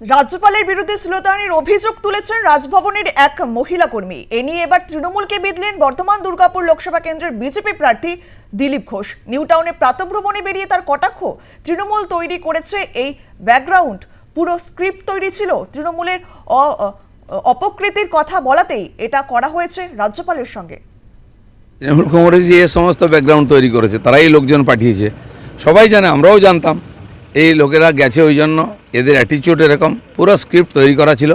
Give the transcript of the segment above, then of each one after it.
রাজ্যপালের বিরুদ্ধে শ্লীলতাহানির অভিযোগ তুলেছেন রাজভবনের এক মহিলা কর্মী। এ নিয়ে এবার তৃণমূলকে বিঁধলেন বর্ধমান দুর্গাপুর লোকসভা কেন্দ্রের বিজেপি প্রার্থী দিলীপ ঘোষ। নিউ টাউনে প্রাতঃভ্রমণে বেরিয়ে তার কটাক্ষ, তৃণমূল তৈরি করেছে এই ব্যাকগ্রাউন্ড, পুরো স্ক্রিপ্ট তৈরি ছিল তৃণমূলের অপকৃতির কথা বলাতেই এটা করা হয়েছে রাজ্যপালের সঙ্গে। তৃণমূল কংগ্রেস যে সমস্ত ব্যাকগ্রাউন্ড তৈরি করেছে তারাই লোকজন পাঠিয়েছে, সবাই জানে, আমরাও জানতাম। এই লোকেরা গেছে ওই জন্য, এদের অ্যাটিচিউড এরকম, পুরো স্ক্রিপ্ট তৈরি করা ছিল।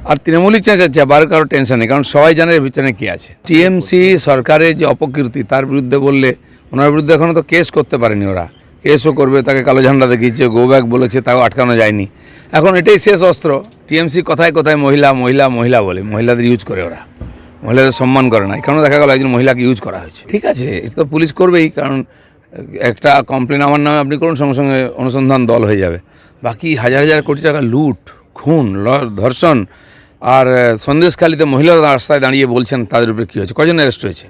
আর তৃণমূলই চেঁচাচ্ছে, আবার কারো টেনশন নেই, কারণ সবাই জানে এর ভিতরে কী আছে। টিএমসি সরকারের যে অপকীর্তি তার বিরুদ্ধে বললে, ওনার বিরুদ্ধে এখনও তো কেস করতে পারেনি ওরা। কেসও করবে, তাকে কালো ঝান্ডা দেখিয়েছে, গো ব্যাক বলেছে, তাও আটকানো যায়নি। এখন এটাই শেষ অস্ত্র। টিএমসি কোথায় কোথায় মহিলা মহিলা মহিলা বলে, মহিলাদের ইউজ করে ওরা, মহিলাদের সম্মান করে না। এখানেও দেখা গেল একজন মহিলাকে ইউজ করা হয়েছে। ঠিক আছে, এটা তো পুলিশ করবেই, কারণ একটা কমপ্লেন আমার নামে আপনি করুন, সঙ্গে সঙ্গে অনুসন্ধান দল হয়ে যাবে। বাকি হাজার হাজার কোটি টাকা লুট, খুন, ধর্ষণ, আর সন্দেশখালিতে মহিলারা রাস্তায় দাঁড়িয়ে বলছেন তাদের উপরে কী হয়েছে, কজন অ্যারেস্ট হয়েছে।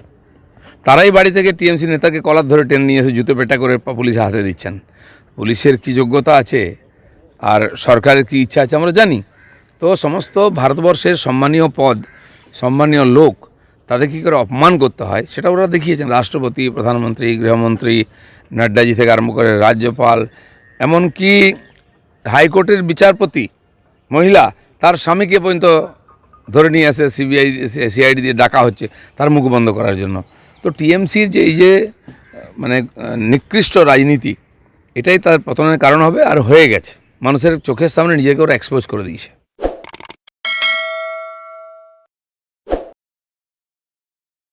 তারাই বাড়ি থেকে টিএমসি নেতাকে কলার ধরে টেনে নিয়ে এসে জুতো পেটা করে পুলিশের হাতে দিচ্ছেন। পুলিশের কী যোগ্যতা আছে আর সরকারের কী ইচ্ছা আছে আমরা জানি। তো সমস্ত ভারতবর্ষের সম্মানীয় পদ, সম্মানীয় লোক, তাদের কী করে অপমান করতে হয় সেটা ওরা দেখিয়েছেন। রাষ্ট্রপতি, প্রধানমন্ত্রী, গৃহমন্ত্রী, নাড্ডাজি থেকে আরম্ভ করে রাজ্যপাল, এমনকি হাইকোর্টের বিচারপতি মহিলা, তার স্বামীকে পর্যন্ত ধরে নিয়ে আসে সিআইডি দিয়ে ডাকা হচ্ছে তার মুখ বন্ধ করার জন্য। তো টিএমসির যে এই যে মানে নিকৃষ্ট রাজনীতি, এটাই তার পতনের কারণ হবে, আর হয়ে গেছে। মানুষের চোখের সামনে নিজেকে ওরা এক্সপোজ করে দিয়েছে।